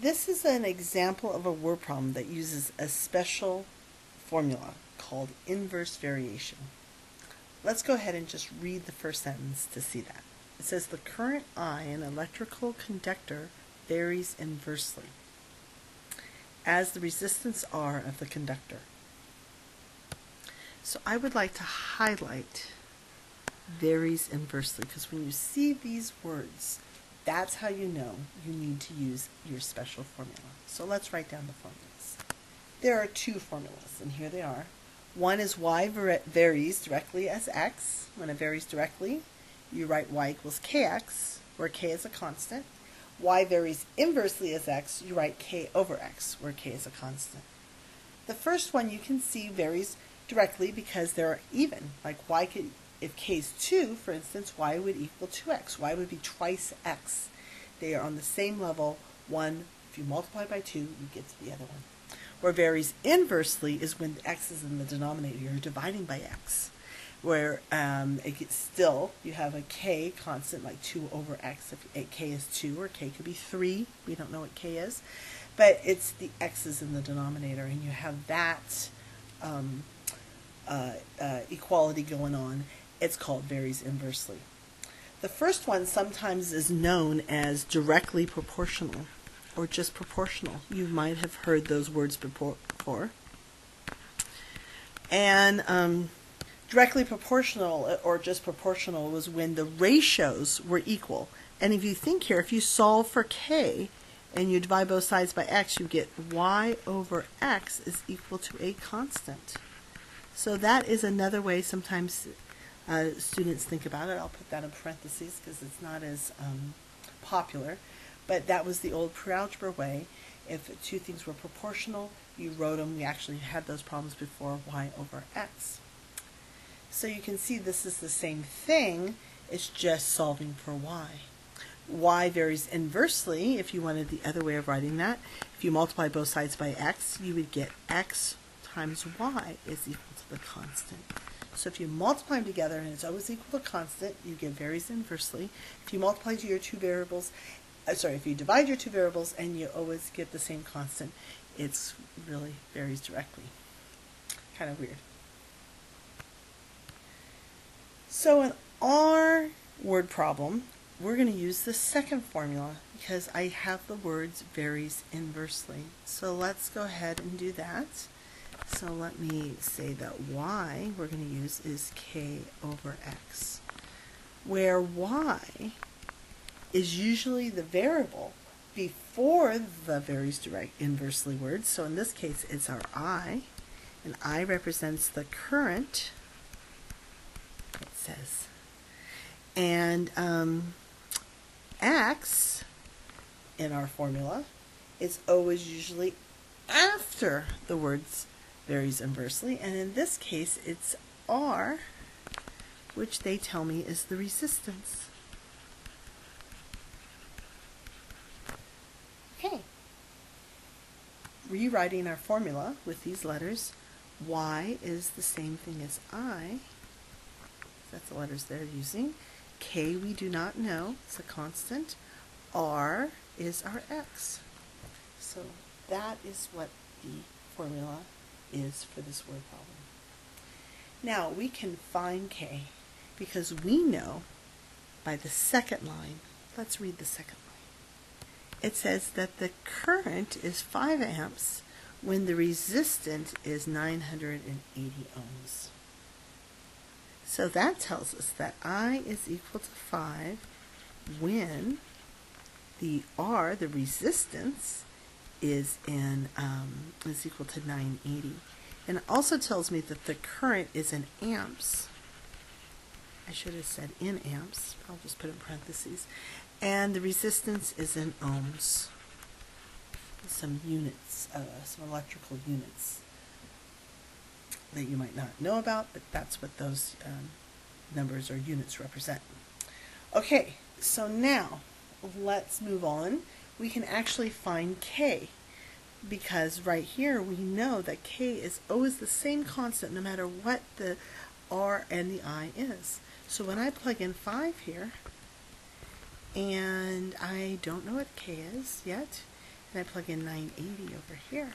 This is an example of a word problem that uses a special formula called inverse variation. Let's go ahead and just read the first sentence to see that. It says the current I in an electrical conductor varies inversely as the resistance R of the conductor. So I would like to highlight varies inversely, because when you see these words, that's how you know you need to use your special formula. So let's write down the formulas. There are two formulas, and here they are. One is y varies directly as x. When it varies directly, you write y equals kx, where k is a constant. Y varies inversely as x, you write k over x, where k is a constant. The first one you can see varies directly because they're even. Like y could, if k is 2, for instance, y would equal 2x. Y would be twice x. They are on the same level. One, if you multiply by 2, you get to the other one. Where varies inversely is when x is in the denominator. You're dividing by x. Where it gets still, you have a k constant like 2 over x. If k is 2, or k could be 3. We don't know what k is. But it's the x's in the denominator, and you have that equality going on. It's called varies inversely. The first one sometimes is known as directly proportional or just proportional. You might have heard those words before. And directly proportional or just proportional was when the ratios were equal. And if you think here, if you solve for k and you divide both sides by x, you get y over x is equal to a constant. So that is another way sometimes students think about it. I'll put that in parentheses because it's not as popular. But that was the old pre-algebra way. If two things were proportional, you wrote them. We actually had those problems before, y over x. So you can see this is the same thing. It's just solving for y. Y varies inversely. If you wanted the other way of writing that, if you multiply both sides by x, you would get x times y is equal to the constant. So if you multiply them together and it's always equal to constant, you get varies inversely. If you multiply your two variables, if you divide your two variables and you always get the same constant, it's really varies directly. Kind of weird. So in our word problem, we're going to use the second formula because I have the words varies inversely. So let's go ahead and do that. So let me say that y we're going to use is k over x, where y is usually the variable before the varies inversely word. So in this case, it's our I, and I represents the current, it says. And x in our formula is always usually after the words varies inversely, and in this case it's R, which they tell me is the resistance. Okay. Rewriting our formula with these letters, y is the same thing as I. That's the letters they're using. K we do not know, it's a constant. R is our x. So that is what the formula is for this word problem. Now we can find k because we know by the second line. Let's read the second line. It says that the current is 5 amps when the resistance is 980 ohms. So that tells us that I is equal to 5 when the R, the resistance, is equal to 980. And it also tells me that the current is in amps. I should have said in amps. I'll just put in parentheses. And the resistance is in ohms. Some units, some electrical units that you might not know about, but that's what those numbers or units represent. Okay, so now let's move on. We can actually find k, because right here we know that k is always the same constant no matter what the R and the I is. So when I plug in 5 here, and I don't know what k is yet, and I plug in 980 over here,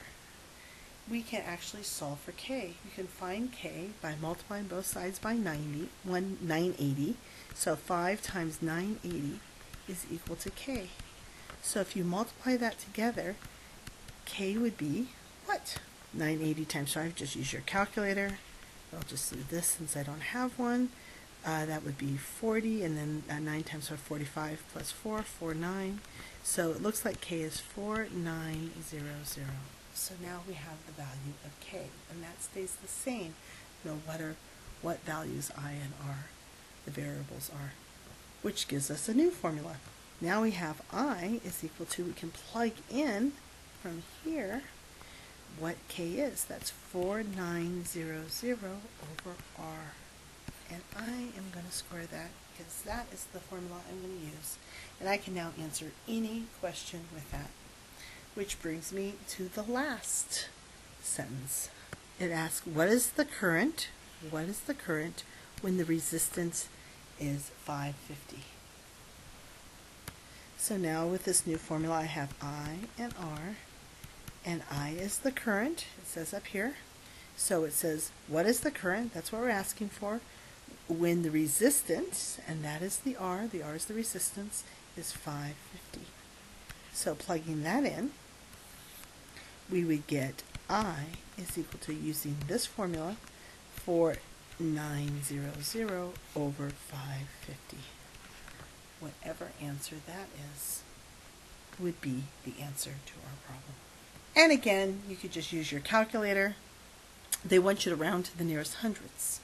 we can actually solve for k. You can find k by multiplying both sides by 980. So 5 times 980 is equal to k. So if you multiply that together, k would be what? 980 times 5, just use your calculator. I'll just do this since I don't have one. That would be 40, and then 9 times 5, 45, plus 4, 49. So it looks like k is 4900. So now we have the value of k, and that stays the same no matter what values I and r, the variables, are, which gives us a new formula. Now we have I is equal to, we can plug in from here what k is. That's 4900 over r. And I am going to square that because that is the formula I'm going to use. And I can now answer any question with that. Which brings me to the last sentence. It asks, what is the current? What is the current when the resistance is 550? So now with this new formula, I have I and R, and I is the current. It says up here. So it says, what is the current? That's what we're asking for. When the resistance, and that is the R is the resistance, is 550. So plugging that in, we would get I is equal to, using this formula, 4900 over 550. Whatever answer that is would be the answer to our problem. And again, you could just use your calculator. They want you to round to the nearest hundredths.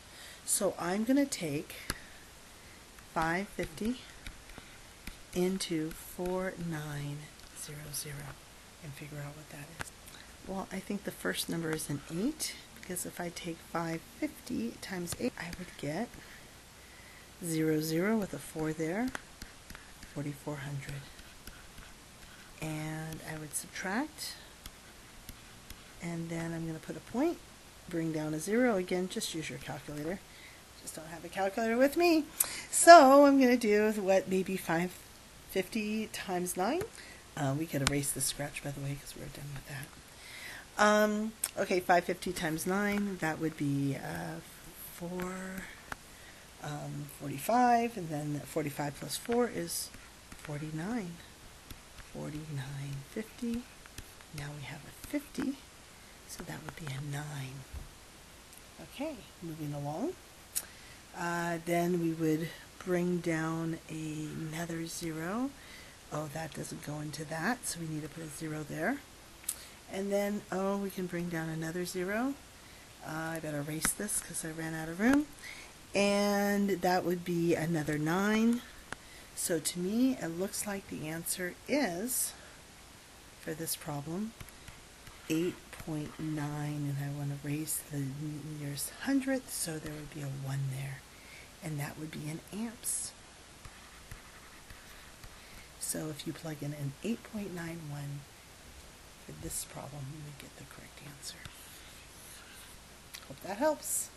So I'm going to take 550 into 4900 and figure out what that is. Well, I think the first number is an 8, because if I take 550 times 8, I would get 00 with a 4 there, 4400. And I would subtract, and then I'm going to put a point, bring down a 0 again. Just use your calculator. Just don't have a calculator with me. So I'm going to do what, maybe 550 times 9. We could erase the scratch, by the way, because we're done with that. Okay, 550 times 9, that would be 45, and then 45 plus 4 is 49. 4950. Now we have a 50, so that would be a 9. Okay, moving along. Then we would bring down another 0. Oh, that doesn't go into that, so we need to put a 0 there. And then, we can bring down another 0. I better erase this because I ran out of room. And that would be another 9. So to me, it looks like the answer is, for this problem, 8.9. And I want to raise the nearest hundredth, so there would be a 1 there. And that would be in amps. So if you plug in an 8.91 for this problem, you would get the correct answer. Hope that helps.